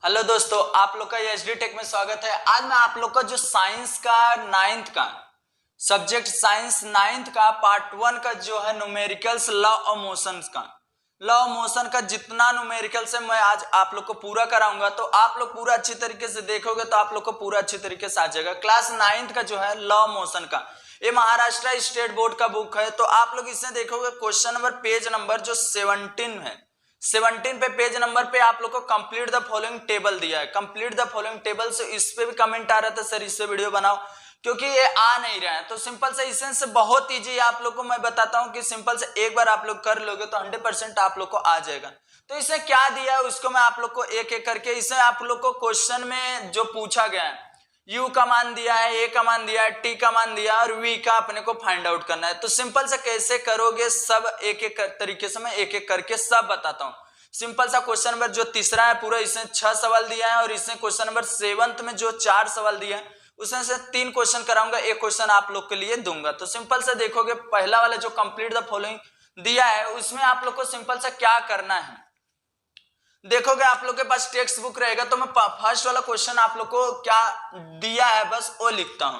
Hello दोस्तों, आप लोग का एचडी टेक में स्वागत है। आज मैं आप लोग का जो साइंस का नाइन्थ का सब्जेक्ट साइंस नाइन्थ का पार्ट 1 का जो है न्यूमेरिकल्स लॉ ऑफ मोशन का जितना न्यूमेरिकल्स है मैं आज आप लोग को पूरा कराऊंगा। तो आप लोग पूरा अच्छी तरीके से देखोगे तो आप लोग को पूरा अच्छी तरीके से आ जाएगा। क्लास 9th का जो है लॉ ऑफ मोशन का, ये महाराष्ट्र स्टेट बोर्ड का बुक है। तो आप लोग इसमें देखोगे क्वेश्चन नंबर पेज नंबर जो 17 है, 17 पे पेज नंबर पे आप लोग को कंप्लीट द फॉलोइंग टेबल दिया है। कंप्लीट द फॉलोइंग टेबल से इस पे भी कमेंट आ रहा था सर इससे वीडियो बनाओ, क्योंकि ये आ नहीं रहा है। तो सिंपल से इसेंस से बहुत इजी आप लोग को मैं बताता हूं कि सिंपल से एक बार आप लोग कर लोगे तो 100% आप लोग को आ जाएगा। तो इसे क्या दिया है उसको मैं आप लोग को एक एक करके, इसे आप लोग को क्वेश्चन में जो पूछा गया है, U का मान दिया है, A का मान दिया है, T का मान दिया है और V का अपने को फाइंड आउट करना है। तो सिंपल से कैसे करोगे सब एक एक तरीके से मैं एक एक करके सब बताता हूं। सिंपल सा क्वेश्चन नंबर जो तीसरा है पूरा इसने 6 सवाल दिया है और इसने क्वेश्चन नंबर 7th में जो 4 सवाल दिया है उसमें से 3 क्वेश्चन कराऊंगा, एक क्वेश्चन आप लोग के लिए दूंगा। तो सिंपल से देखोगे पहला वाला जो कंप्लीट द फॉलोइंग दिया है उसमें आप लोग को सिंपल से क्या करना है, देखोगे आप लोग के पास टेक्स्ट बुक रहेगा तो मैं फर्स्ट वाला क्वेश्चन आप लोग को क्या दिया है बस वो लिखता हूं।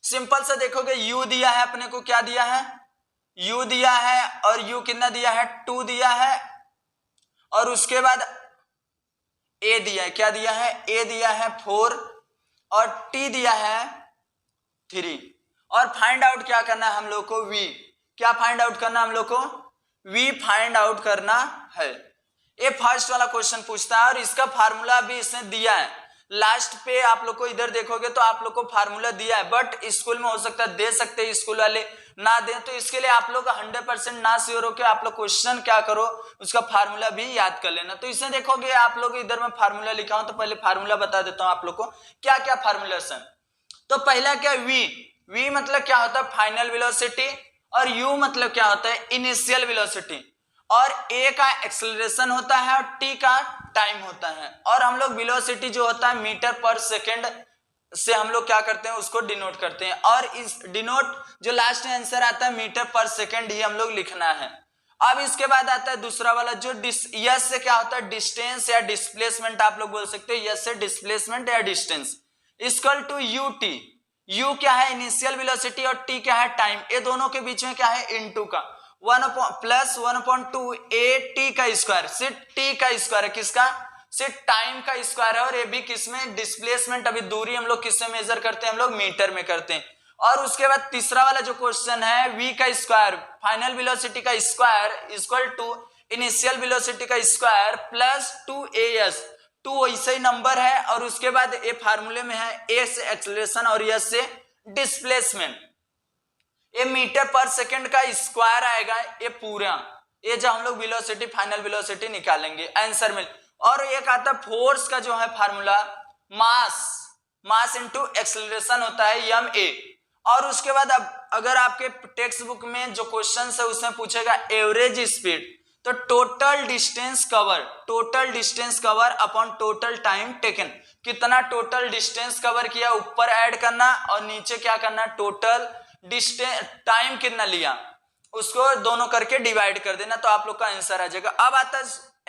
सिंपल से देखोगे U दिया है, अपने को क्या दिया है, U दिया है और U कितना दिया है 2 दिया है और उसके बाद A दिया है, क्या दिया है A दिया है 4 और T दिया है 3 और फाइंड आउट क्या करना है हम लोग को V, क्या फाइंड आउट करना हम लोग को V फाइंड आउट करना है। ये फर्स्ट वाला क्वेश्चन पूछता है और इसका फार्मूला भी इसने दिया है। लास्ट पे आप लोग को इधर देखोगे तो आप लोग को फार्मूला दिया है, बट स्कूल में हो सकता है दे सकते हैं स्कूल वाले ना दें। तो इसके लिए आप लोग 100% ना श्योर हो के आप लोग क्वेश्चन क्या करो उसका फार्मूला भी याद कर लेना। तो इसमें देखोगे आप लोग इधर मैं फार्मूला लिखा हूं तो पहले फार्मूला बता देता हूं आप लोग को क्या क्या फार्मूला है। तो पहला क्या V मतलब क्या होता है फाइनल वेलोसिटी और U मतलब क्या होता है इनिशियल वेलोसिटी और A का एक्सेलरेशन होता है और T का टाइम होता है। और हम लोग वेलोसिटी जो होता है मीटर पर सेकेंड से हम लोग क्या करते हैं उसको डिनोट करते हैं और इस डिनोट जो लास्ट में आंसर आता है मीटर पर सेकेंड ही हम लोग लिखना है। अब इसके बाद आता है दूसरा वाला जो यस से क्या होता है डिस्टेंस या डिस्प्लेसमेंट आप लोग बोल सकते हो, यस से डिस्प्लेसमेंट या distance equal to UT। U क्या है इनिशियल वेलोसिटी और T क्या है टाइम, ये दोनों के बीच में क्या है इनटू का 1+1/2 AT का स्क्वायर, सिर्फ T का स्क्वायर है, किसका सिर्फ टाइम का स्क्वायर है और ये भी किसमें डिस्प्लेसमेंट, अभी दूरी हम लोग किससे मेजर करते हैं हम लोग मीटर में करते हैं। और उसके बाद तीसरा वाला जो क्वेश्चन है V का स्क्वायर फाइनल वेलोसिटी का square equal to initial velocity का स्क्वायर प्लस 2AS, 2 वैसे ही नंबर है और उसके बाद ये फार्मूले में है A से एक्सेलरेशन और S से डिस्प्लेसमेंट, ये मीटर पर सेकंड का स्क्वायर आएगा ये पूरा, ये जो हम लोग वेलोसिटी फाइनल वेलोसिटी निकालेंगे आंसर में। और एक आता है फोर्स का जो है फार्मूला मास इनटू एक्सेलरेशन होता है ma। और उसके बाद अब अगर आपके टेक्स्ट बुक में जो क्वेश्चन है उसमें पूछेगा एवरेज स्पीड, तो total distance cover upon total time taken, कितना टोटल डिस्टेंस कवर किया ऊपर ऐड करना और नीचे क्या करना टोटल डिस्टेंस टाइम कितना लिया उसको दोनों करके डिवाइड कर देना तो आप लोग का आंसर आ जाएगा। अब आता है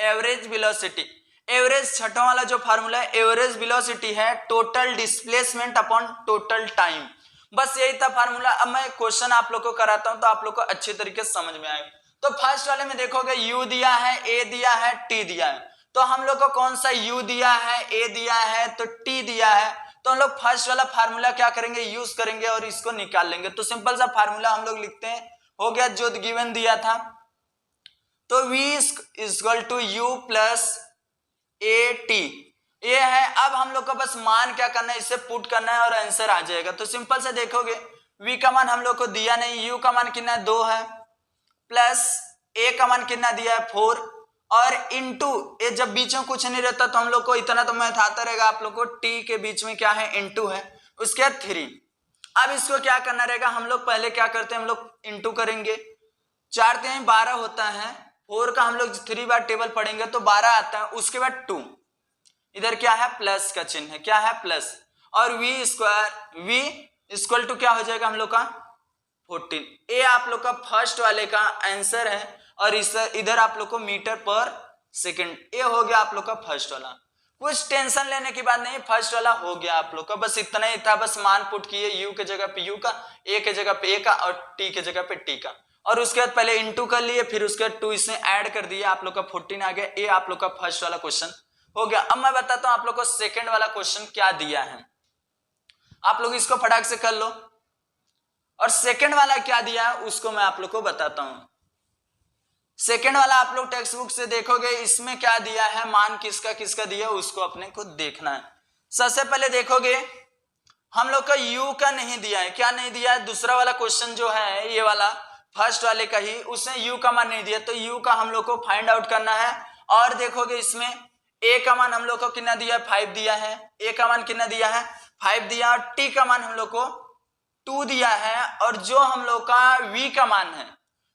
एवरेज वेलोसिटी, एवरेज छठवां वाला जो फार्मूला है एवरेज वेलोसिटी है total displacement upon total time, बस यही था फार्मूला। अब मैं क्वेश्चन आप लोग को कराता हूं तो आप लोग को अच्छी तरीके से समझ में आएगा। तो फर्स्ट वाले में देखोगे U दिया है, A दिया है, T दिया है, तो हम लोग को कौन सा U दिया है, A दिया है तो T दिया है, तो हम लोग फर्स्ट वाला फार्मूला क्या करेंगे यूज करेंगे और इसको निकाल लेंगे। तो सिंपल सा फार्मूला हम लोग लिखते हैं, हो गया जो गिवन दिया था, तो V equal to U plus AT ये है। अब हम लोग को बस मान क्या करना है इसे पुट करना है और आंसर आ जाएगा। तो सिंपल से देखोगे V का मान हम लोग को दिया नहीं, U का मान कितना है 2 है, प्लस A का मान कितना दिया है 4 और इनटू ये जब बीच में कुछ नहीं रहता तो हम लोग को इतना तो मैथ आता रहेगा आप लोग को, T के बीच में क्या है इनटू है, उसके बाद 3। अब इसको क्या करना रहेगा हम लोग पहले क्या करते हैं हम लोग इनटू करेंगे, 4 3 12 होता है, 4 का हम लोग 3 बार टेबल पढ़ेंगे तो 12 आता है, उसके बाद 2 इधर क्या है प्लस का चिन्ह है, क्या है प्लस, और V इक्वल टू क्या हो जाएगा हम लोग का 14। ये आप लोग का फर्स्ट वाले का आंसर है और इधर आप लोग को मीटर पर सेकंड, ये हो गया आप लोग का फर्स्ट वाला। कुछ टेंशन लेने की बात नहीं, फर्स्ट वाला हो गया आप लोग का, बस इतना ही था, बस मान पुट किए यू के जगह पे यू का, ए के जगह पे ए का और टी के जगह पे टी का, और उसके बाद पहले इंटू कर लिए, फिर उसके बाद 2 इसमें ऐड कर दिया, आप लोग का 14 आ गया। ये आप लोग का फर्स्ट वाला क्वेश्चन हो गया। अब मैं बताता हूं आप लोग को सेकंड वाला क्वेश्चन क्या दिया है, आप लोग इसको फटाक से कर लो, और सेकंड वाला क्या दिया है उसको मैं आप लोग को बताता हूं। सेकंड वाला आप लोग टेक्स्ट बुक से देखोगे, इसमें क्या दिया है, मान किसका किसका दिया उसको अपने को देखना है। सबसे पहले देखोगे हम लोग का u का नहीं दिया है, क्या नहीं दिया है, दूसरा वाला क्वेश्चन जो है ये वाला फर्स्ट वाले का ही, उसने u का मान नहीं दिया, तो u का हम लोग को फाइंड आउट करना है। और देखोगे इसमें a का मान हम लोग को कितना दिया है, 5 दिया है, a का मान कितना दिया है 5 दिया, और t का मान हम लोग को 2 दिया है, और जो हम लोग का v का मान है,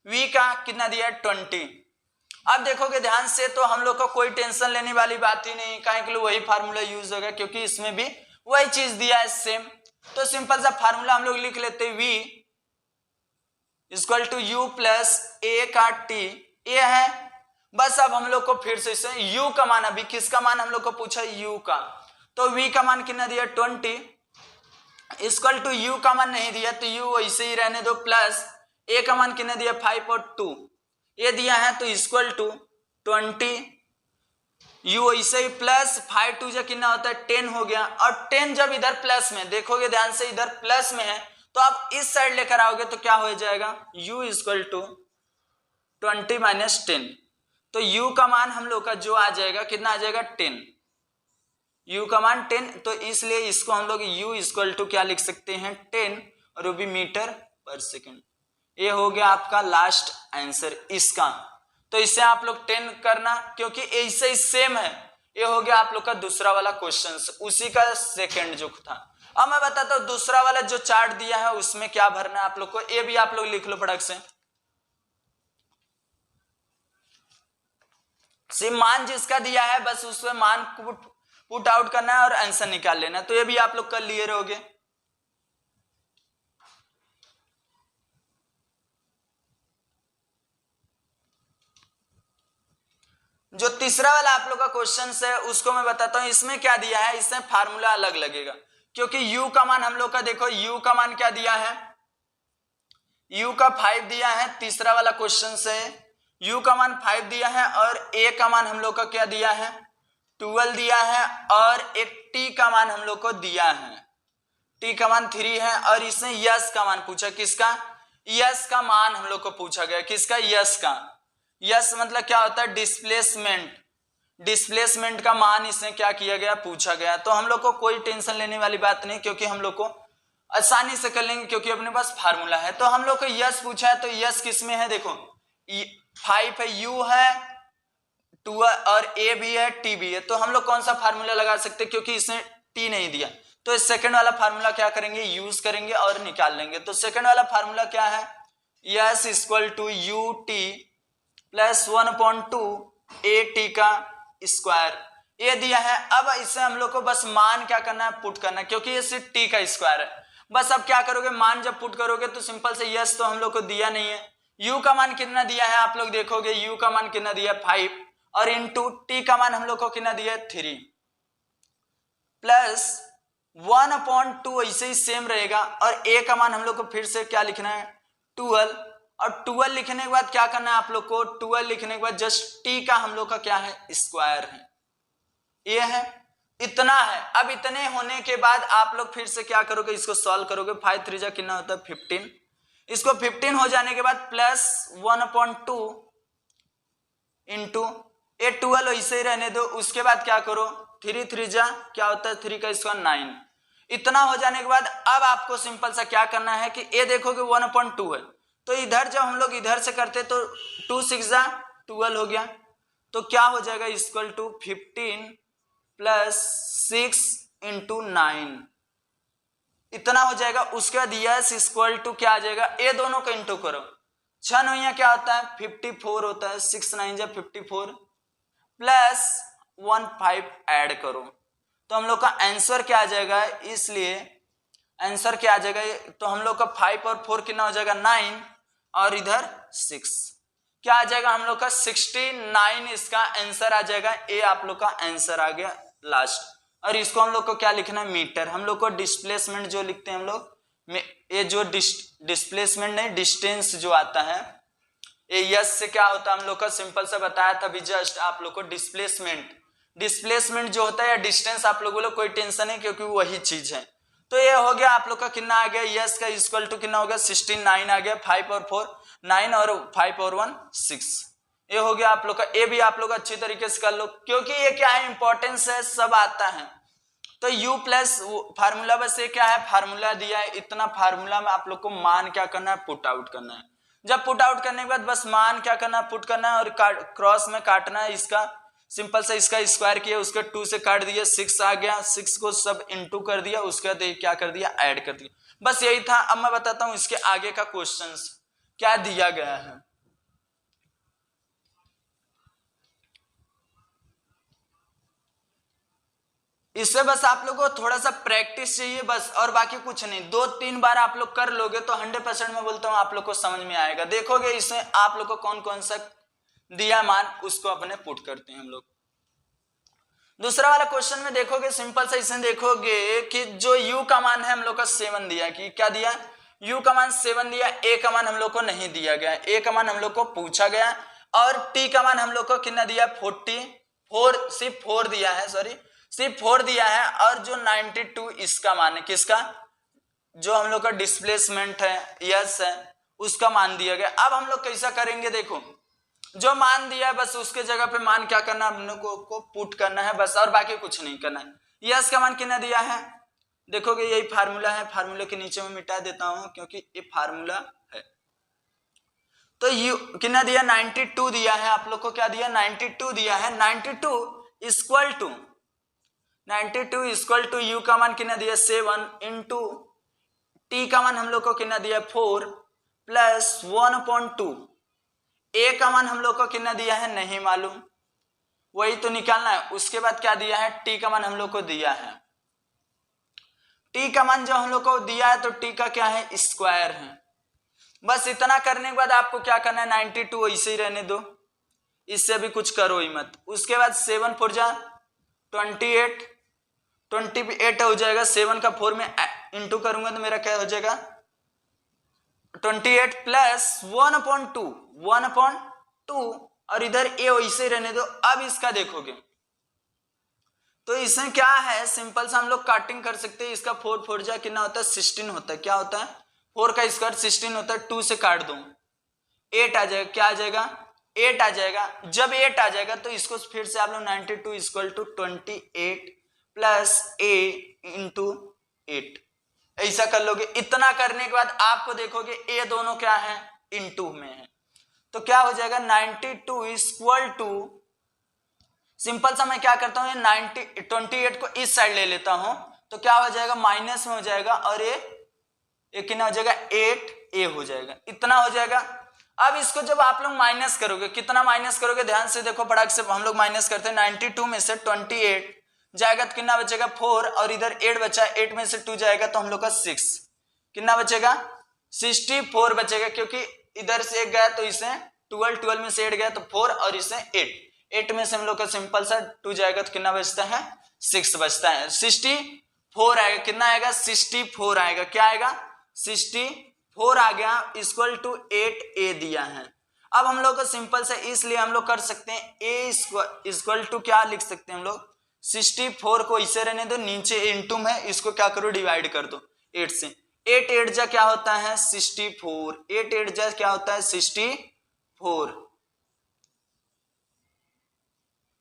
v का कितना दिया है 20। अब देखोगे ध्यान से, तो हम लोग को कोई टेंशन लेने वाली बात ही नहीं, काहे के लिए वही फार्मूला यूज होगा, क्योंकि इसमें भी वही चीज दिया है सेम। तो सिंपल सा फार्मूला हम लोग लिख लेते हैं, v equal to u plus a का t, ये है। बस अब हम लोग को फिर से इसे u का मान, अभी किसका मान हम लोग को पूछा u का, तो v का मान कितना दिया 20 इक्वल टू u का मान नहीं दिया, तो u वैसे ही रहने दो, प्लस a का मान कितना दिया 5 और 2 ये दिया है, तो इक्वल टू 20 u ऐसे ही प्लस 5 2 जो कितना होता है 10 हो गया, और 10 जब इधर प्लस में देखोगे ध्यान से, इधर प्लस में है, तो आप इस साइड लेकर आओगे तो क्या हो जाएगा u इक्वल टू 20 माइनस 10, तो u का मान हम लोग का जो आ जाएगा कितना आ जाएगा 10, u का मान 10, तो इसलिए इसको हम लोग u इक्वल टू क्या लिख सकते हैं 10, और वो भी मीटर पर सेकेंड। ये हो गया आपका लास्ट आंसर इसका। तो इससे आप लोग 10 करना, क्योंकि ऐसे ही सेम है। ये हो गया आप लोग का दूसरा वाला क्वेश्चन, उसी का सेकंड जो था। अब मैं बताता हूं दूसरा वाला जो चार्ट दिया है उसमें क्या भरना है आप लोग को, ये भी आप लोग लिख लो फटाक से। सिर्फ मान जिसका दिया है बस उसमें मान पुट आउट करना है और आंसर निकाल लेना, तो ये भी आप लोग कर लिए रहोगे। जो तीसरा वाला आप लोग का क्वेश्चन है उसको मैं बताता हूं, इसमें क्या दिया है, इसमें फार्मूला अलग लगेगा, क्योंकि u का मान हम लोग का देखो u का मान क्या दिया है, u का 5 दिया है, तीसरा वाला क्वेश्चन से u का मान 5 दिया है, और a का मान हम लोग का क्या दिया है 12 दिया है, और एक t का मान हम लोग को दिया है, t का मान 3 है, और इसने यस का मान पूछा, किसका यस का मान हम लोग को पूछा गया, किसका यस का। यस मतलब क्या होता है डिस्प्लेसमेंट, डिस्प्लेसमेंट का मान इसने क्या किया गया पूछा गया। तो हम लोग को कोई टेंशन लेने वाली बात नहीं, क्योंकि हम लोग को आसानी से कर लेंगे, क्योंकि अपने पास फार्मूला है। तो हम लोग को यस पूछा है, तो यस किस में है देखो 5 है, u है 2 और a भी है t भी है, तो हम लोग कौन सा फार्मूला लगा सकते हैं, क्योंकि इसने t नहीं दिया, तो इस सेकंड वाला फार्मूला क्या करेंगे यूज करेंगे और निकाल लेंगे। तो सेकंड वाला फार्मूला क्या है, S equal to U T plus 1/2 A T का स्क्वायर, ये दिया है। अब इससे हम लोग को बस मान क्या करना है पुट करना है, क्योंकि ये सिर्फ टी का स्क्वायर है। बस अब क्या करोगे, मान जब पुट करोगे तो सिंपल से यस तो हम लोग को दिया नहीं है, u का मान कितना दिया है आप लोग देखोगे, u का मान कितना दिया 5, और इंटू टी का मान हम लोग को कितना दिया 3 प्लस 1/2 ऐसे ही सेम रहेगा, और a का मान हम लोग को फिर से क्या लिखना है 12, और 12 लिखने के बाद क्या करना है आप लोग को, 12 लिखने के बाद जस्ट t का हम लोग का क्या है स्क्वायर है, ये है इतना है। अब इतने होने के बाद आप लोग फिर से क्या करोगे, इसको सॉल्व करोगे, 5 3 जा कितना होता है 15, इसको 15 हो जाने के बाद प्लस 1/2 इंटू ये 12 ऐसे ही रहने दो, उसके बाद क्या करो 3 3 जा क्या होता है 3 का स्क्वायर 9, इतना हो जाने के बाद अब आपको सिंपल सा क्या करना है कि ये देखोगे 1/2 है, तो इधर जब हम लोग इधर से करते तो 2 6 जा 12 हो गया, तो क्या हो जाएगा इक्वल टू 15 प्लस 6 इंटू 9, इतना हो जाएगा। उसके बाद यस इक्वल टू क्या आ जाएगा, ये दोनों का इंटू करो, 6 9 क्या होता है 54 होता है, 6 9 जा 54 प्लस 1 5 ऐड करो, तो हम लोग का आंसर क्या आ जाएगा, इसलिए आंसर क्या आ जाएगा, तो हम लोग का 5 और 4 कितना हो जाएगा 9, और इधर 6 क्या आ जाएगा हम लोग का 69, इसका आंसर आ जाएगा, ये आप लोग का आंसर आ गया लास्ट। और इसको हम लोग को क्या लिखना है, मीटर। हम लोग को डिस्प्लेसमेंट जो लिखते हैं हम लोग, ये जो डिस्प्लेसमेंट नहीं, डिस्टेंस जो आता है, ये यस से क्या होता है हम लोग का, सिंपल सा बताया था अभी जस्ट आप लोग को। डिस्प्लेसमेंट जो होता है या डिस्टेंस, आप लोगों को कोई टेंशन नहीं क्योंकि वही चीज है। तो ये हो गया आप लोग का कितना आ गया, यस का इक्वल टू कितना हो गया 69 आ गया, 5 और 4 9 और 5 और 1 6। ये हो गया आप लोग का। ए भी आप लोग अच्छी तरीके से कर लो क्योंकि ये क्या है, इंपॉर्टेंस है, सब आता है। तो u प्लस फार्मूला, बस ये क्या है, फार्मूला दिया है, इतना फार्मूला में आप लोग को मान क्या करना है, पुट आउट करना है। जब पुट आउट करने के बाद बस मान क्या करना है, पुट करना है और क्रॉस में काटना है। इसका सिंपल से इसका स्क्वायर किया, उसके 2 से काट दिया, 6 आ गया, 6 को सब इनटू कर दिया, उसके बाद क्या कर दिया, ऐड कर दिया। बस यही था। अब मैं बताता हूं इसके आगे का क्वेश्चंस क्या दिया गया है। इससे बस आप लोगों को थोड़ा सा प्रैक्टिस चाहिए बस, और बाकी कुछ नहीं। 2-3 बार आप लोग कर लोगे तो 100% मैं बोलता हूं आप लोग को समझ में आएगा। देखोगे इसमें आप लोग को कौन कौन सा दिया मान, उसको अपने पुट करते हैं हम लोग। दूसरा वाला क्वेश्चन में देखोगे, सिंपल सा इसमें देखोगे कि जो u का मान है हम लोग का 7 दिया, कि क्या दिया, u का मान 7 दिया, a का मान हम लोग को नहीं दिया गया, a का मान हम लोग को पूछा गया, और t का मान हम लोग को कितना दिया, 44, सिर्फ 4 दिया है, सॉरी सिर्फ 4 दिया है। और जो 92 इसका मान है, किसका, जो हम लोग का डिस्प्लेसमेंट है, यस है, उसका मान दिया गया। अब हम लोग कैसा करेंगे, देखो जो मान दिया है बस उसके जगह पे मान क्या करना है, हम लोग को पुट करना है बस, और बाकी कुछ नहीं करना है। यस का मान कितना दिया है, देखोगे यही फार्मूला है, फार्मूले के नीचे में मिटा देता हूं क्योंकि ये फार्मूला है। तो यू कितना दिया, 92 दिया है आप लोग को, क्या दिया, 92 दिया है। 92 इक्वल टू यू का मान कितना दिया, 7 इंटू टी का मान हम लोग को कितना दिया, 4 प्लस 1/2। ए का मान हम लोग को कितना दिया है, नहीं मालूम, वही तो निकालना है। उसके बाद क्या दिया है, टी का मान हम लोग को दिया है। टी का मान जो हम लोग को दिया है तो टी का क्या है, स्क्वायर है। बस इतना करने के बाद आपको क्या करना है, 92 ऐसे ही रहने दो, इससे भी कुछ करो ही मत। उसके बाद 7 4 जा 28 हो जाएगा, 7 का 4 में इंटू करूंगा तो मेरा क्या हो जाएगा, 28 प्लस 1/2 और इधर ए वैसे रहने दो। अब इसका देखोगे तो इसमें क्या है, सिंपल सा हम लोग काटिंग कर सकते हैं। इसका 4 4 जा कितना होता है, 16 होता है। क्या होता है, 4 का स्क्वायर 16 होता है। 2 से काट दो 8 आ जाएगा, क्या आ जाएगा, 8 आ जाएगा। जब 8 आ जाएगा तो इसको फिर से आप लोग 92 equal to 28 plus a into 8 ऐसा कर लोगे। इतना करने के बाद आपको देखोगे ए दोनों क्या है, इनटू में है, तो क्या हो जाएगा 92 इक्वल टू, सिंपल सा मैं क्या करता हूं, 28 को इस साइड ले लेता हूं तो क्या हो जाएगा, माइनस में हो जाएगा, और ये कितना हो जाएगा, 8a हो जाएगा, इतना हो जाएगा। अब इसको जब आप लोग माइनस करोगे, कितना माइनस करोगे, ध्यान से देखो, फटाक से हम लोग माइनस करते हैं। 92 में से 28 जाएगा तो कितना बचेगा, 4, और इधर 8 बचा, 8 में से 2 जाएगा तो हम लोग का 6, कितना बचेगा, 64 बचेगा, क्योंकि इधर से 1 गया तो इसे 12 में से 8 गया तो 4, और इसे 8 में से हम लोग का सिंपल सा 2 जाएगा तो कितना बचता है, 6 बचता है। 64 आएगा, कितना आएगा, 64 आएगा, क्या आएगा, 64 आ गया, इक्वल टू 8a दिया है। अब हम लोग को सिंपल से इसलिए हम लोग कर सकते हैं, a इक्वल टू क्या लिख सकते हैं हम लोग, 64 को इसे रहने दो, नीचे इंटू में इसको क्या करो, डिवाइड कर दो 8 से। 8 8 जा क्या होता है, 64, 8 8 जा क्या होता है, 64।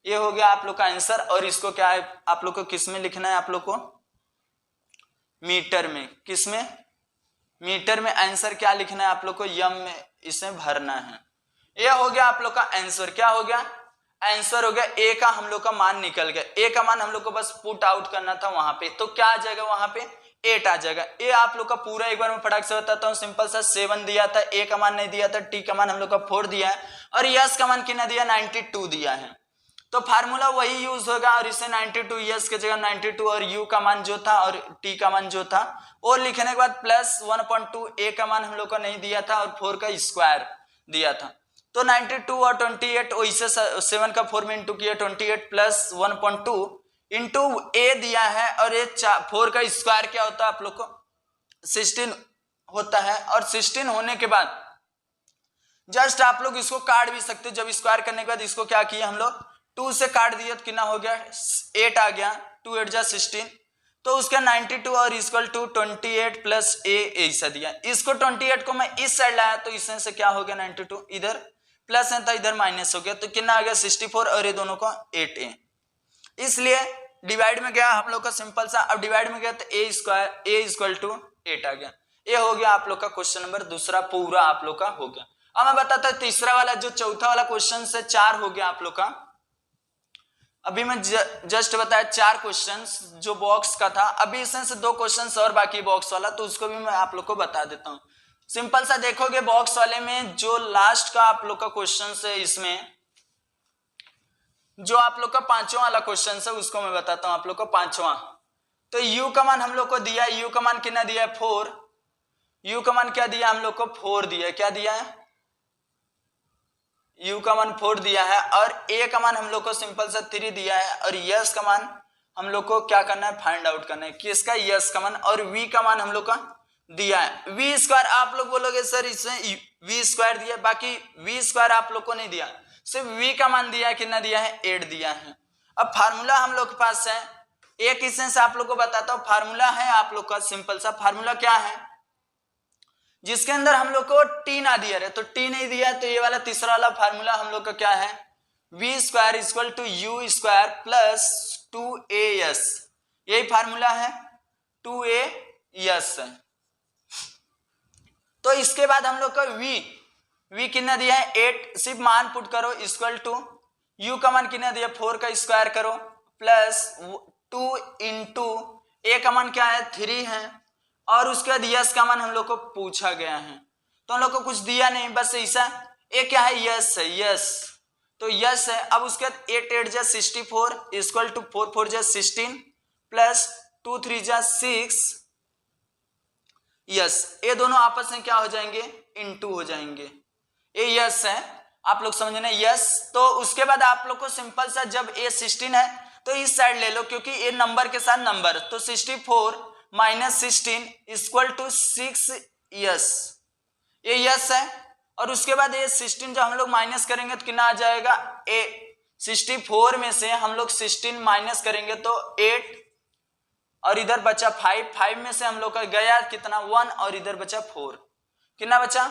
ये हो गया आप लोग का आंसर। और इसको क्या है, आप लोग को किस में लिखना है, आप लोग को मीटर में, किस में, मीटर में आंसर क्या लिखना है आप लोग को, यम में इसे भरना है। ये हो गया आप लोग का आंसर। क्या हो गया, आंसर हो गया, ए का हम लोग का मान निकल गया। ए का मान हम लोग को बस पुट आउट करना था वहां पे, तो क्या आ जाएगा वहां पे, 8 आ जाएगा। ए आप लोग का पूरा एक बार मैं फटाक से बताता हूँ, सिंपल सा 7 दिया था, ए का मान नहीं दिया था, टी का मान हम लोग का 4 दिया है, और यस का मान कितना दिया, 92 दिया है। तो फार्मूला वही यूज होगा, और इसे 92 यस के जगह 92 और यू का मान जो था और टी का मान जो था और लिखने के बाद प्लस 1/2, ए का मान हम लोग को नहीं दिया था और 4 का स्क्वायर दिया था। तो 92 और 28 वैसे 7 का 4 में इंटू किया, 28 प्लस 1/2 इंटू ए दिया है और ये 4 का स्क्वायर क्या होता है आप लोग को 16 होता है। और 16 होने के बाद जस्ट आप लोग इसको काट भी सकते हो। जब स्क्वायर करने के बाद इसको क्या किया हम लोग 2 से काट दिया तो कितना हो गया 8 आ गया, 2 8 जा 16, तो उसका 92 और इक्वल टू 28 प्लस ए ऐसा दिया। इसको 28 को मैं इस साइड लाया तो इसमें से क्या हो गया 92 इधर प्लस है तो इधर माइनस हो गया, तो कितना आ गया 64 और ये दोनों का 8a। इसलिए डिवाइड में गया हम लोग का सिंपल सा, अब डिवाइड में गया तो ए स्क्वायर ए इक्वल टू 8 आ गया। ये हो गया आप लोग का क्वेश्चन नंबर दूसरा पूरा आप लोग का हो गया। अब मैं बताता हूं तीसरा वाला जो चौथा वाला क्वेश्चन से 4 हो गया आप लोग का। अभी मैं जस्ट बताया 4 क्वेश्चंस जो बॉक्स का था, अभी इसमें से 2 क्वेश्चंस और बाकी बॉक्स वाला, तो उसको भी मैं आप लोग को बता देता हूं। सिंपल सा देखोगे बॉक्स वाले में जो लास्ट का आप लोग का क्वेश्चन है, इसमें जो आप लोग का 5वां वाला क्वेश्चन है उसको मैं बताता हूं आप लोग को 5वां। तो u का मान हम लोग को दिया, u का मान कितना दिया है 4, u का मान क्या दिया हम लोग को 4 दिया है, क्या दिया है u का मान 4 दिया है, और a का मान हम लोग को सिंपल सा 3 दिया है, और s का मान हम लोग को क्या करना है फाइंड आउट करना है किसका s का मान, और v का मान हम लोग का दिया है v स्क्वायर। आप लोग बोलोगे सर इसमें v स्क्वायर दिया, बाकी v स्क्वायर आप लोग को नहीं दिया, सिर्फ v का मान दिया है, कितना दिया है 8 दिया है। अब फार्मूला हम लोग के पास है, एक इसमें से आप लोग को बताता हूं फार्मूला है आप लोग का सिंपल सा। फार्मूला क्या है जिसके अंदर हम लोग को t ना दिया रहे, तो t नहीं दिया है, तो ये वाला तीसरा वाला फार्मूला हम लोग का क्या है v square equal to u square plus 2as, यही फार्मूला है 2as है। तो इसके बाद हम लोग का v कितना दिया है 8, सिर्फ मान पुट करो इक्वल टू u का मान कितना दिया 4 का स्क्वायर करो प्लस 2 इंटू a का मान क्या है 3 है, और उसके बाद यस का मान हम लोग को पूछा गया है, तो हम लोग को कुछ दिया नहीं, बस ऐसा ए क्या है यस है, यस तो यस है। अब उसके बाद 8 8 जा 64 इक्वल टू 4 4 जा 16 प्लस 2 3 जा 6 यस, ये दोनों आपस में क्या हो जाएंगे इनटू हो जाएंगे, ये यस है आप लोग समझना यस। तो उसके बाद आप लोग को सिंपल सा जब ए 16 है तो इस साइड ले लो क्योंकि ये नंबर के साथ नंबर, तो 64 माइनस 16 इक्वल टू 6 यस, ये यस है। और उसके बाद ये 16 जब हम लोग माइनस करेंगे तो कितना आ जाएगा ए 64 में से हम लोग 16 माइनस करेंगे तो 8, और इधर बचा 5, 5 में से हम लोग का गया कितना 1, और इधर बचा 4, कितना बचा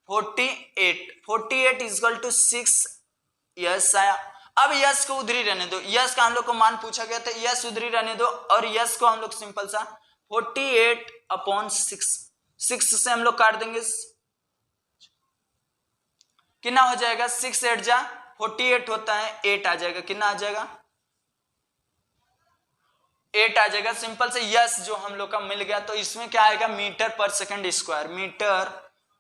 48, 48 इक्वल टू 6 यस आया। अब यस को उधरी रहने दो, यस का हम लोग को मान पूछा गया था, यस उधरी रहने दो, और यस को हम लोग सिंपल सा 48/6 6 से हम लोग काट देंगे, कितना हो जाएगा 6 8 जा 48 होता है 8 आ जाएगा, कितना आ जाएगा 8 आ जाएगा। सिंपल से यस जो हम लोग का मिल गया, तो इसमें क्या आएगा मीटर पर सेकंड स्क्वायर, मीटर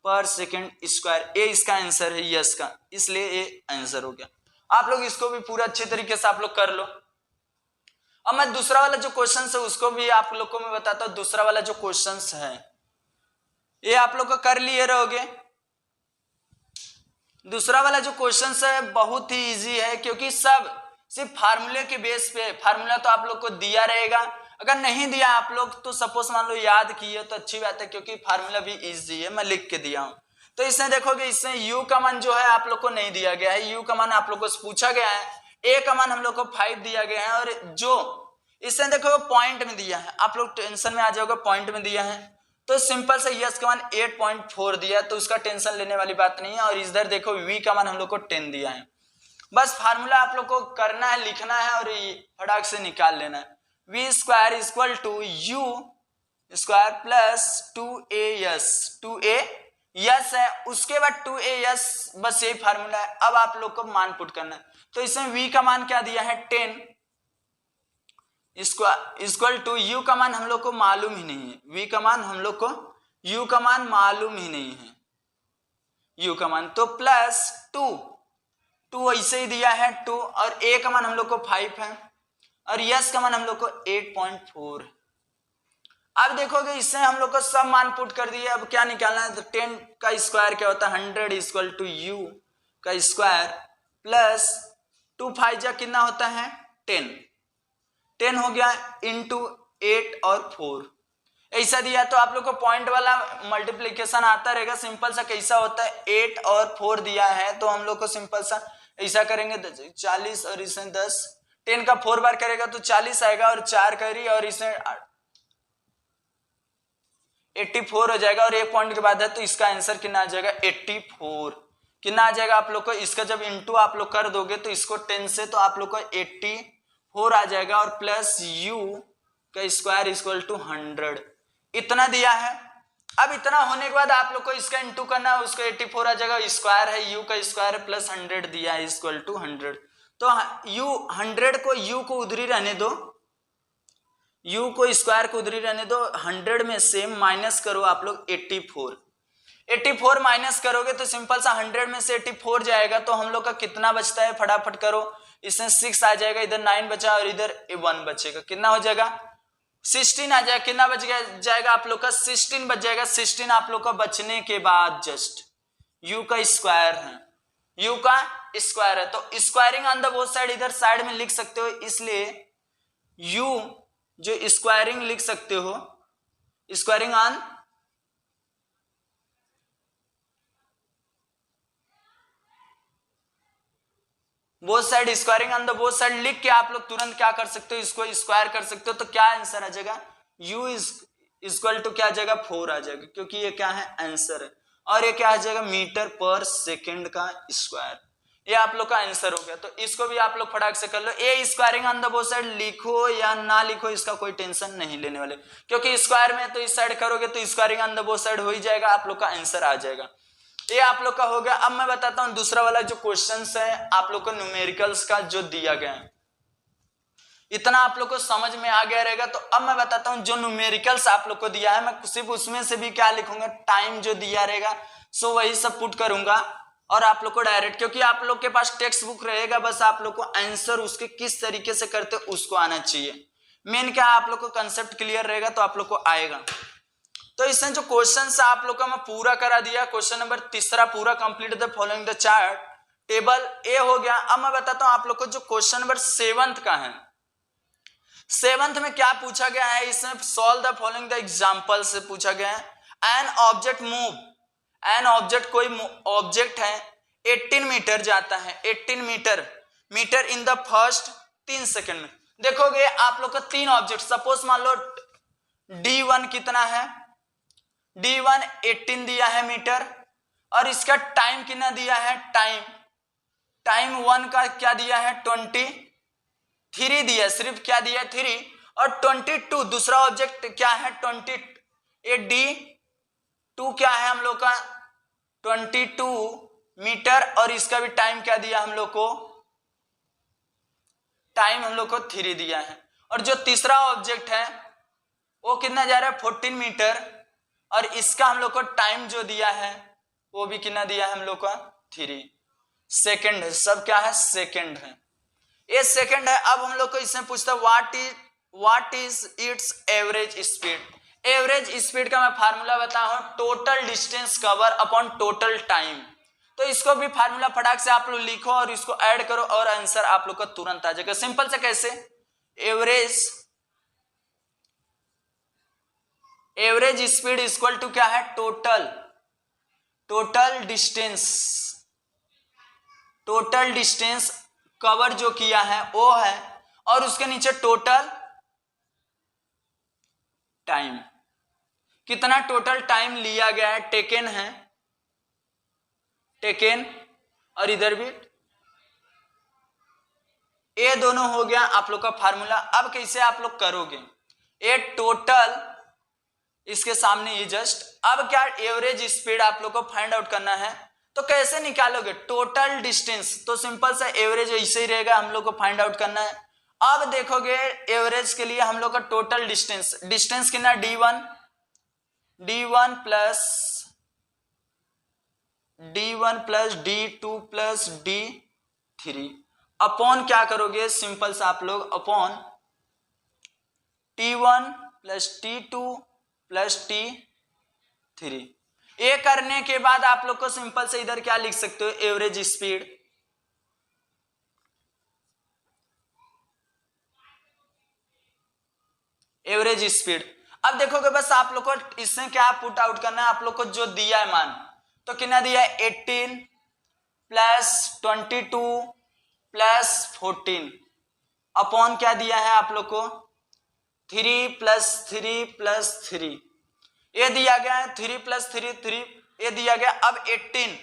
पर सेकंड स्क्वायर, ये इसका आंसर है यस का, इसलिए ये आंसर हो गया। आप लोग इसको भी पूरा अच्छे तरीके से आप लोग कर लो। अब मैं दूसरा वाला जो क्वेश्चन है उसको भी आप लोग को मैं बताता हूं। दूसरा वाला जो क्वेश्चन है ये आप लोग को कर लिए रहोगे। दूसरा वाला जो क्वेश्चन है बहुत ही इजी है, क्योंकि सब सिर्फ फार्मूले के बेस पे, फार्मूला तो आप लोग को दिया रहेगा, अगर नहीं दिया आप लोग तो सपोज मान लो याद किए तो अच्छी बात है, क्योंकि फार्मूला भी इजी है, मैं लिख के दिया हूं। तो इसमें देखोगे इसमें u का मान जो है आप लोग को नहीं दिया गया है, u का मान आप लोग को पूछा गया है, a का मान हम लोग को 5 दिया गया है, और जो इसमें देखो पॉइंट में दिया है, आप लोग टेंशन में आ जाओगे पॉइंट में दिया है, तो सिंपल से यस का मान 8.4 दिया है, तो उसका टेंशन लेने वाली बात नहीं है। और इधर देखो v का मान हम लोग को 10 दिया है, बस फार्मूला आप लोग को करना है, लिखना है और फटाक से निकाल लेना है। v square equal to u square plus 2as, 2a S है, उसके बाद 2as, बस यही फार्मूला है। अब आप लोग को मान पुट करना है, तो इसमें v का मान क्या दिया है 10 इक्वल टू u का मान हम लोग को मालूम ही नहीं है, v का मान हम लोग को u का मान मालूम ही नहीं है, u का मान तो प्लस 2 ऐसे ही दिया है 2, और a का मान हम लोग को 5 है, और यस का मान हम लोग को 8.4 है। अब देखोगे इससे हम लोग को सब मान पुट कर दिए, अब क्या निकालना है, तो 10 का स्क्वायर क्या होता है 100 इक्वल टू u का स्क्वायर प्लस 2 5 जा कितना होता है 10, 10 हो गया इंटू 8 और 4 ऐसा दिया। तो आप लोग को पॉइंट वाला मल्टीप्लीकेशन आता रहेगा। सिंपल सा कैसा होता है, 8 और 4 दिया है तो हम लोग को सिंपल सा ऐसा करेंगे 40 और इसे 10, 10 का 4 बार करेगा तो 40 आएगा और 4 करी और इसे 84 हो जाएगा और एक पॉइंट के बाद है तो इसका आंसर कितना आ जाएगा 84। कितना आ जाएगा आप लोग को, इसका जब इंटू आप लोग कर दोगे तो इसको 10 से तो आप लोग को 84 आ जाएगा और प्लस u का स्क्वायर इक्वल टू 100 इतना दिया है। अब इतना होने के बाद आप लोग को इसका इंटू करना है, उसको 84 आ जाएगा, स्क्वायर है u का स्क्वायर प्लस 100 दिया है इक्वल टू 100। तो u 100 को u को उधरी रहने दो, u को स्क्वायर को उधरी रहने दो, 100 में से माइनस करो आप लोग 84 माइनस करोगे तो सिंपल सा 100 में से 84 जाएगा तो हम लोग का कितना बचता है, फटाफट करो, इसमें 6 आ जाएगा, इधर 9 बचा और इधर 1 बचेगा, कितना हो जाएगा 16 आ जाएगा। कितना बच जाएगा आप लोग का 16 बच जाएगा। 16 आप लोग का बचने के बाद जस्ट u का स्क्वायर है, u का स्क्वायर है तो squaring on the both side इधर साइड में लिख सकते हो, इसलिए u जो स्क्वायरिंग लिख सकते हो, squaring on both side, squaring on the both side लिख के आप लोग तुरंत क्या कर सकते हो, इसको स्क्वायर कर सकते हो तो क्या आंसर आ जाएगा, u इज इक्वल टू क्या आ जाएगा 4 आ जाएगा, क्योंकि ये क्या है आंसर है और ये क्या आ जाएगा मीटर पर सेकंड का स्क्वायर। ये आप लोग का आंसर हो गया। तो इसको भी आप लोग फटाक से कर लो। A squaring on the both side लिखो या ना लिखो इसका कोई टेंशन नहीं लेने वाले, क्योंकि स्क्वायर में तो इस साइड करोगे तो squaring on the both side हो ही जाएगा, आप लोग का आंसर आ जाएगा। ये आप लोग का हो गया। अब मैं बताता हूं दूसरा वाला जो क्वेश्चन है आप लोग को न्यूमेरिकल्स का जो दिया गया है, इतना आप लोग को समझ में आ गया रहेगा। तो अब मैं बताता हूं जो न्यूमेरिकल्स आप लोग को दिया है, मैं सिर्फ उसमें से भी क्या लिखूंगा, टाइम जो दिया रहेगा सो वही सब पुट करूंगा और आप लोग को डायरेक्ट, क्योंकि आप लोग के पास टेक्स्ट बुक रहेगा, बस आप लोग को आंसर उसके किस तरीके से करते उसको आना चाहिए। मेन क्या आप लोग को कंसेप्ट क्लियर रहेगा तो आप लोग को आएगा। तो इसमें जो क्वेश्चन आप लोग का मैं पूरा करा दिया, क्वेश्चन नंबर 3 पूरा complete the following the chart table A हो गया। अब मैं बताता हूं आप लोग को जो क्वेश्चन नंबर 7 का है, 7 में क्या पूछा गया है, इसमें solve the following the example से पूछा गया है। An object move, an object कोई ऑब्जेक्ट है 18 मीटर जाता है, 18 meter in the first 3 second में। देखोगे आप लोग का 3 ऑब्जेक्ट, सपोज मान लो D1 कितना है, D1 18 दिया है मीटर और इसका टाइम कितना दिया है, टाइम 1 का क्या दिया है 23 दिया, सिर्फ क्या दिया है 3 और 22 दूसरा ऑब्जेक्ट क्या है 20, ये D2 क्या है हम लोग का 22 मीटर और इसका भी टाइम क्या दिया हम लोग को, टाइम हम लोग को 3 दिया है। और जो तीसरा ऑब्जेक्ट है वो कितना जा रहा है 14 मीटर और इसका हम लोग को टाइम जो दिया है वो भी कितना दिया है हम लोग का 3 सेकंड है, सब क्या है सेकंड है, ये सेकंड है। अब हम लोग को इसमें पूछता what is it's average speed. Average speed का मैं फार्मूला बताऊं, total distance cover upon total time. तो इसको भी फार्मूला फटाक से आप लोग लिखो और इसको ऐड करो और आंसर आप लोग का तुरंत आ जाएगा। सिंपल से कैसे, एवरेज स्पीड इक्वल टू क्या है टोटल डिस्टेंस कवर जो किया है वो है और उसके नीचे टोटल टाइम, कितना टोटल टाइम लिया गया है, टेकन और इधर भी ये दोनों हो गया आप लोग का फार्मूला। अब कैसे आप लोग करोगे, ये टोटल इसके सामने ये जस्ट, अब क्या एवरेज स्पीड आप लोग को फाइंड आउट करना है तो कैसे निकालोगे, टोटल डिस्टेंस, तो सिंपल सा एवरेज ऐसे ही रहेगा, हम लोग को फाइंड आउट करना है। अब देखोगे एवरेज के लिए हम लोग का टोटल डिस्टेंस कितना D1 plus D2 plus D3 upon क्या करोगे, सिंपल सा आप लोग upon T1 plus T2 plus T3। ये करने के बाद आप लोग को सिंपल से इधर क्या लिख सकते हो, एवरेज स्पीड एवरेज स्पीड। अब देखोगे बस आप लोग को इसमें क्या पुट आउट करना है, आप लोग को जो दिया है मान, तो कितना दिया है 18 प्लस 22 प्लस 14 अपॉन क्या दिया है आप लोग को 3 प्लस 3 प्लस 3, ये दिया गया है 3 प्लस 3 3, ये दिया गया। अब 18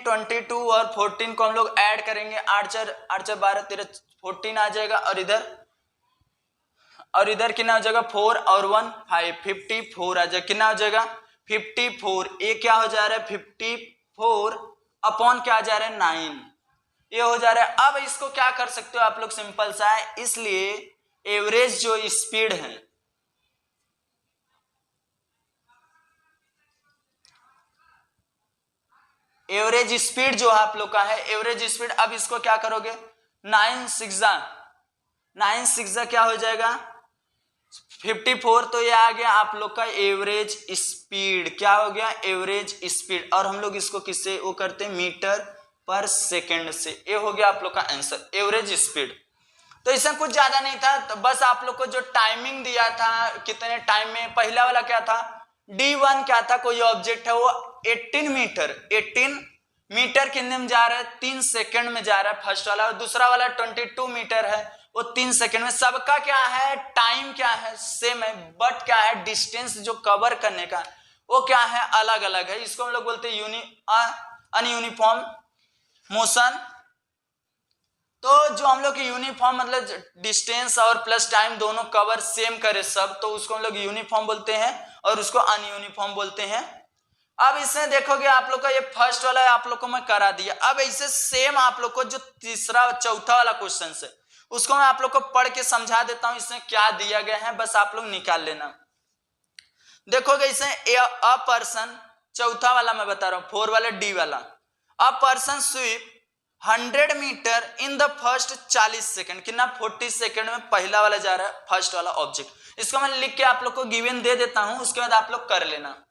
22 और 14 को हम लोग ऐड करेंगे, 8 4 12 13 14 आ जाएगा, और इधर कितना हो जाएगा 4 और 1 5 54 आ जाएगा। कितना हो जाएगा 54, ये क्या हो जा रहा है 54 अपॉन क्या आ जा रहा है 9, ये हो जा रहा है। अब इसको क्या कर सकते हो आप लोग, सिंपल सा है, इसलिए एवरेज जो स्पीड है, एवरेज स्पीड जो आप लोग का है, एवरेज स्पीड, अब इसको क्या करोगे 9 6 क्या हो जाएगा 54, तो ये आ गया आप लोग का एवरेज स्पीड। क्या हो गया एवरेज स्पीड, और हम लोग इसको किससे वो करते हैं मीटर पर सेकंड से, ये हो गया आप लोग का आंसर एवरेज स्पीड। तो इसमें कुछ ज्यादा नहीं था, तो बस आप लोग को जो टाइमिंग दिया था कितने टाइम में, पहला वाला क्या था D1 क्या था, कोई ऑब्जेक्ट है वो 18 मीटर कितने में जा रहा है 3 सेकंड में जा रहा है फर्स्ट वाला, और दूसरा वाला 22 मीटर है वो 3 सेकंड में। सबका क्या है टाइम क्या है सेम है, बट क्या है डिस्टेंस जो कवर करने का वो क्या है अलग अलग है। इसको हम लोग बोलते हैं अनयूनिफॉर्म मोशन। तो जो हम लोग यूनिफॉर्म मतलब डिस्टेंस और प्लस टाइम दोनों कवर सेम करे सब, तो उसको हम लोग यूनिफॉर्म बोलते हैं और उसको अनयूनिफॉर्म बोलते हैं। अब इसमें देखोगे आप लोग का ये फर्स्ट वाला आप लोग को मैं करा दिया। अब ऐसे सेम आप लोग को जो तीसरा चौथा वाला क्वेश्चन है उसको मैं आप लोग को पढ़ के समझा देता हूं, इसमें क्या दिया गया है बस आप लोग निकाल लेना। देखोगे इसमें अ पर्सन, चौथा वाला मैं बता रहा हूं 4 वाला डी वाला, a person sweep 100 meter in the first 40 second, कितना 40 सेकंड में पहला वाला जा रहा है फर्स्ट वाला ऑब्जेक्ट। इसको मैं लिख के आप लोग को गिवन दे देता हूं, उसके बाद आप लोग कर लेना।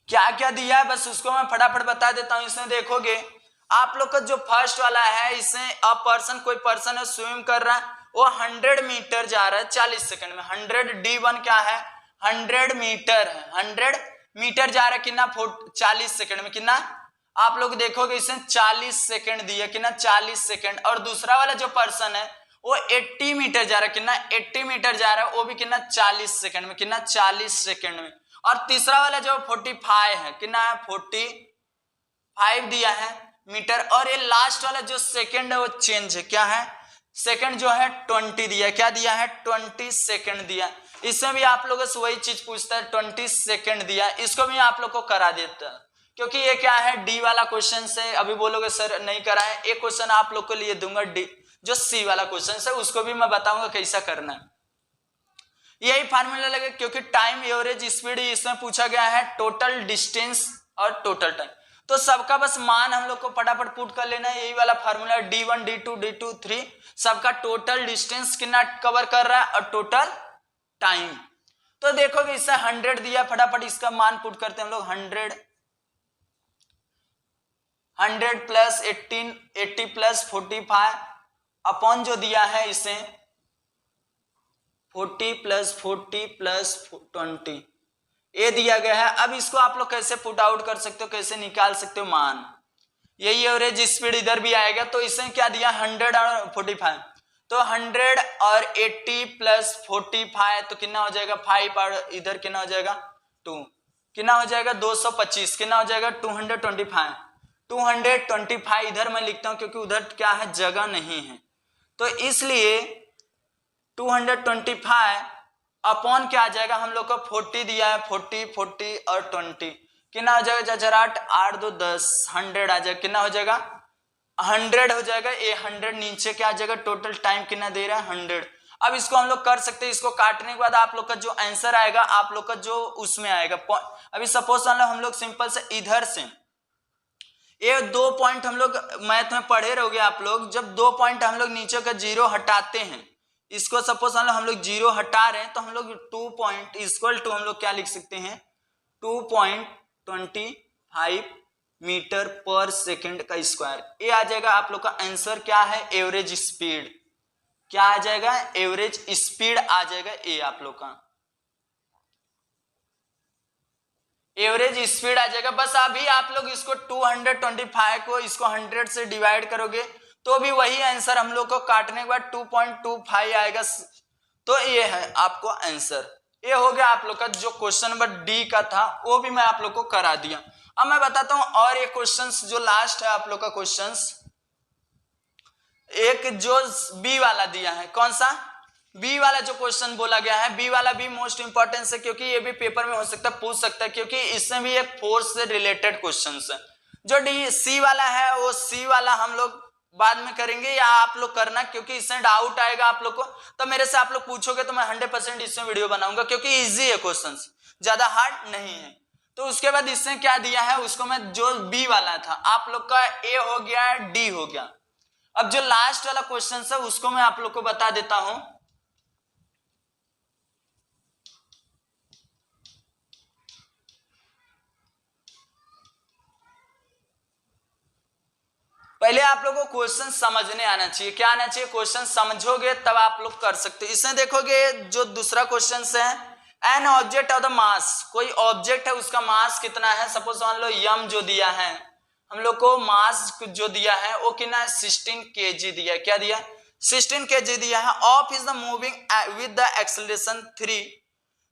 क्या क्या दिया है बस उसको मैं फटाफट बता देता हूं। इसमें देखोगे आप लोग का जो फर्स्ट वाला है, इसमें अ पर्सन, कोई पर्सन है स्विम कर रहा है, वो 100 मीटर जा रहा है 40 सेकंड में। 100 D1 क्या है 100 मीटर है, 100 मीटर जा रहा है कितना 40 सेकंड में। कितना आप लोग देखोगे इसमें 40 सेकंड दिया, कितना 40 सेकंड। और दूसरा वाला जो पर्सन है वो 80 मीटर जा रहा है, कितना 80 मीटर जा रहा है, वो भी कितना 40 सेकंड में, कितना 40 सेकंड में। और तीसरा वाला जो 45 है, कितना है 45 दिया है मीटर। और ये लास्ट वाला जो सेकंड है वो चेंज है, क्या है सेकंड जो है 20 दिया, क्या दिया है 20 सेकंड दिया। इसमें भी आप लोगों से वही चीज पूछता है 20 सेकंड दिया, इसको भी आप लोग को करा देता है क्योंकि ये क्या है डी वाला क्वेश्चन से। अभी बोलोगे सर नहीं करा है, एक क्वेश्चन आप लोग को लिए दूंगा डी जो सी वाला क्वेश्चन है, उसको भी मैं बताऊंगा कैसा करना है। यही फार्मूला लगे क्योंकि टाइम एवरेज स्पीड इसमें पूछा गया है, टोटल डिस्टेंस और टोटल टाइम, तो सबका बस मान हम लोग को फटाफट पुट कर लेना है। यही वाला फार्मूला D1 D2 D2 3, सबका टोटल डिस्टेंस कितना कवर कर रहा है और टोटल टाइम। तो देखोगे इससे 100 दिया, फटाफट इसका मान पुट करते हैं हम लोग। 100 प्लस 18 80 प्लस 45 अपॉन जो दिया है इसे 40 प्लस 40 प्लस 20 ये दिया गया है। अब इसको आप लोग कैसे पुट आउट कर सकते हो, कैसे निकाल सकते हो मान, यही एवरेज स्पीड इधर भी आएगा। तो इसमें क्या दिया 100 और 45, तो 100 और 80 प्लस 45 तो कितना हो जाएगा 5 और इधर कितना हो जाएगा 2, कितना हो जाएगा 225, कितना हो जाएगा 225। 225 इधर मैं लिखता हूं क्योंकि उधर क्या है जगह नहीं है, तो इसलिए 225 अपॉन क्या आ जाएगा हम लोग को 40 दिया है, 40 40 और 20 कितना हो जाएगा 4 8 2 10 100 आ जाएगा, कितना हो जाएगा 100 हो जाएगा। ये 100 नीचे क्या आ जाएगा, टोटल टाइम कितना दे रहा है 100। अब इसको हम लोग कर सकते हैं, इसको काटने के बाद आप लोग का जो आंसर आएगा आप लोग का जो उसमें आएगा। अभी सपोज हम लोग सिंपल से इधर से ये 2 पॉइंट हम लोग मैथ में पढ़े रहोगे आप लोग, जब 2 पॉइंट हम लोग नीचे का 0 हटाते हैं इसको सपोज हम लोग 0 हटा रहे हैं तो हम लोग 2 पॉइंट इक्वल टू हम लोग क्या लिख सकते हैं 2.25 मीटर पर सेकेंड का स्क्वायर। ये आ जाएगा आप लोग का आंसर क्या है एवरेज स्पीड। क्या आ जाएगा एवरेज स्पीड आ जाएगा ये आप लोग का एवरेज स्पीड आ जाएगा। बस अभी आप लोग इसको 225 को इसको 100 से डिवाइड करोगे तो भी वही आंसर हम लोग को काटने के बाद 2.25 आएगा। तो ये है आपको आंसर। ये हो गया आप लोग का जो क्वेश्चन नंबर डी का था वो भी मैं आप लोग को करा दिया। अब मैं बताता हूं और एक क्वेश्चंस जो लास्ट है आप लोग का क्वेश्चंस, एक जो बी वाला दिया है, कौन सा बी वाला जो क्वेश्चन बोला गया है, बी वाला भी मोस्ट इंपॉर्टेंट है क्योंकि ये भी पेपर में हो सकता है पूछ सकता है क्योंकि इसमें भी एक फोर्स से रिलेटेड क्वेश्चन है। जो डी सी वाला है वो सी वाला हम लोग बाद में करेंगे या आप लोग करना क्योंकि इसमें डाउट आएगा आप लोग को तो मेरे से आप लोग पूछोगे तो मैं 100% इसमें वीडियो बनाऊंगा क्योंकि इजी है क्वेश्चन, ज्यादा हार्ड नहीं है। तो उसके बाद इसने क्या दिया है उसको मैं जो बी वाला था आप लोग का ए हो गया डी हो गया। अब जो लास्ट वाला क्वेश्चन है उसको मैं आप लोग को बता देता हूं। पहले आप लोगों को क्वेश्चन समझने आना चाहिए। क्या आना चाहिए? क्वेश्चन समझोगे तब आप लोग कर सकते हो। इसमें देखोगे जो दूसरा क्वेश्चन है an object of the mass, कोई ऑब्जेक्ट है उसका मास कितना है। सपोज मान लो यम जो दिया है हम लोग को मास जो दिया है वो कितना है 16 kg दिया है। क्या दिया 16 kg दिया है। Of is the moving with the acceleration 3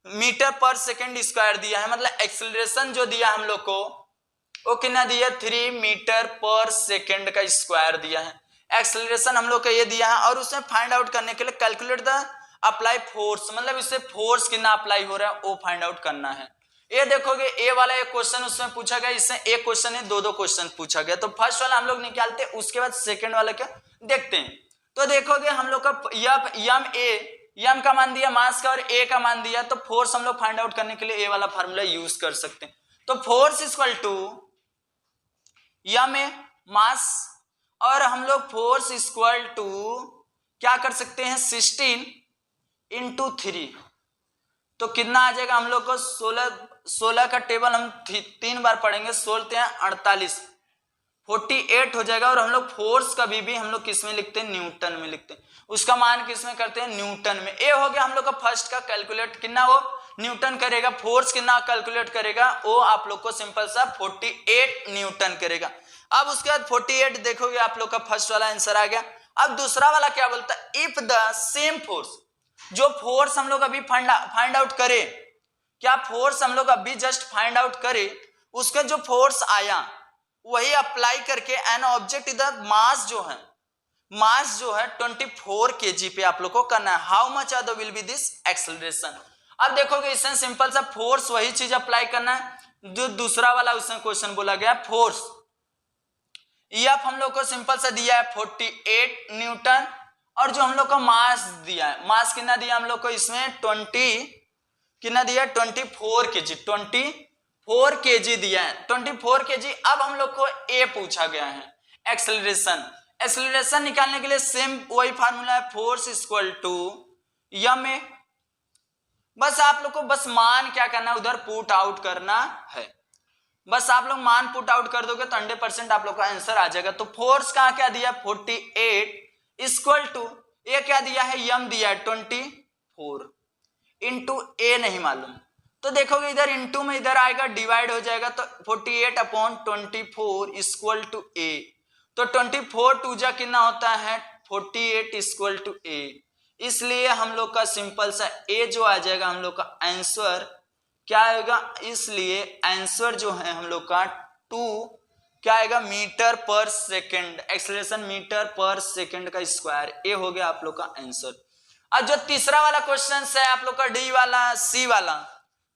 meter पर सेकेंड स्क्वायर दिया है। मतलब एक्सेलरेशन जो दिया हम लोग को वो कितना दिया 3 मीटर पर सेकेंड का स्क्वायर दिया है। एक्सेलरेशन हम लोग का ये दिया है और उसमें फाइंड आउट करने के लिए कैलकुलेट द अप्लाई फोर्स, मतलब इससे फोर्स कितना अप्लाई हो रहा है वो फाइंड आउट करना है। ये देखोगे ए वाला एक क्वेश्चन उसमें पूछा गया, इससे एक क्वेश्चन है दो क्वेश्चन पूछा गया। तो फर्स्ट वाला हम लोग निकालते हैं उसके बाद सेकेंड वाला क्या देखते हैं। तो देखोगे हम लोग का यम का मान दिया मास का और ए का मान दिया तो फोर्स हम लोग फाइंड आउट करने के लिए ए वाला फार्मूला यूज कर सकते हैं। तो फोर्स इक्वल टू यम ए मास और हम लोग फोर्स इक्वल टू क्या कर सकते हैं 16 इंटू 3 तो कितना आ जाएगा हम लोग को 16 का टेबल हम 3 बार पढ़ेंगे 16 48 48 हो जाएगा। और हम लोग फोर्स कभी भी हम लोग किस में लिखते हैं न्यूटन में लिखते हैं, उसका मान किस में करते हैं न्यूटन में। ए हो गया हम लोग का फर्स्ट का कैलकुलेट कितना वो न्यूटन करेगा। फोर्स कितना कैलकुलेट करेगा वो आप लोग को सिंपल सा 48 न्यूटन करेगा। अब उसके बाद 48 देखोगे आप लोग का फर्स्ट वाला आंसर आ गया। अब दूसरा वाला क्या बोलता है इफ द सेम फोर्स, जो फोर्स हम लोग अभी फाइंड आउट करे, क्या फोर्स हम लोग अभी जस्ट फाइंड आउट करे उसका जो फोर्स आया वही अप्लाई करके एन ऑब्जेक्ट इधर मास जो है 24 kg पे आप लोग को करना है। How much are the will be this acceleration. अब देखोगे इसमें सिंपल सा फोर्स वही चीज अप्लाई करना है जो दूसरा वाला उसमें क्वेश्चन बोला गया। फोर्स एफ हम लोग को सिंपल सा दिया है 48 न्यूटन और जो हम लोग को मास दिया है, मास कितना दिया हम लोग को इसमें 20 कितना दिया 24 kg 24 kg दिया है 24 kg। अब हम लोग को ए पूछा गया है एक्सेलरेशन निकालने के लिए सेम वही फार्मूला है फोर्स इक्वल टू यम ए। बस आप लोग को बस मान क्या करना है उधर पुट आउट करना है। बस आप लोग मान पुट आउट कर दोगे तो 100% आप लोग का आंसर आ जाएगा। तो फोर्स कहाँ क्या दिया 48 इक्वल टू ए क्या दिया है यम दिया है 24 इंटू ए नहीं मालूम तो देखोगे इधर इंटू में इधर आएगा डिवाइड हो जाएगा तो 48/24 इक्वल टू ए। तो 24 टू जा कितना होता है 48 इक्वल टू ए। इसलिए हम लोग का सिंपल सा ए जो आ जाएगा हम लोग का आंसर क्या आएगा, इसलिए आंसर जो है हम लोग का 2 क्या आएगा मीटर पर सेकेंड, एक्सेलरेशन मीटर पर सेकेंड का स्क्वायर। ए हो गया आप लोग का आंसर। अब जो तीसरा वाला क्वेश्चन है आप लोग का डी वाला सी वाला,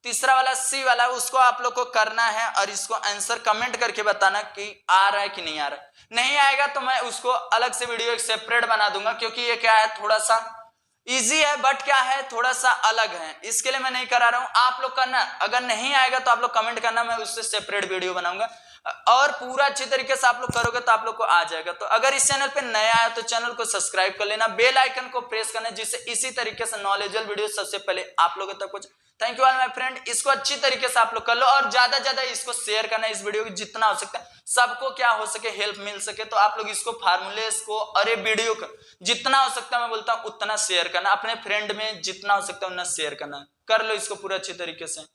तीसरा वाला सी वाला उसको आप लोग को करना है और इसको आंसर कमेंट करके बताना कि आ रहा है कि नहीं आ रहा है। नहीं आएगा तो मैं उसको अलग से वीडियो एक सेपरेट बना दूंगा क्योंकि ये क्या है थोड़ा सा इजी है बट क्या है थोड़ा सा अलग है, इसके लिए मैं नहीं करा रहा हूं। आप लोग करना, अगर नहीं आएगा तो आप लोग कमेंट करना, मैं उससे सेपरेट वीडियो बनाऊंगा। और पूरा अच्छी तरीके से आप लोग करोगे तो आप लोग को आ जाएगा। तो अगर इस चैनल पे नया आया तो चैनल को सब्सक्राइब कर लेना, बेल आइकन को प्रेस करना, जिससे इसी तरीके से नॉलेजेबल वीडियो सबसे पहले आप लोगों तक पहुंचे। Thank you all my friend, इसको अच्छी तरीके से आप लोग कर लो और ज्यादा ज्यादा इसको शेयर करना, इस वीडियो को जितना हो सकता है सबको क्या हो सके हेल्प मिल सके। तो आप लोग इसको फार्मूलेस को अरे वीडियो को जितना हो सकता है मैं बोलता हूं उतना शेयर करना, अपने फ्रेंड में जितना हो सकता है उतना शेयर करना, कर लो इसको पूरा अच्छी तरीके से।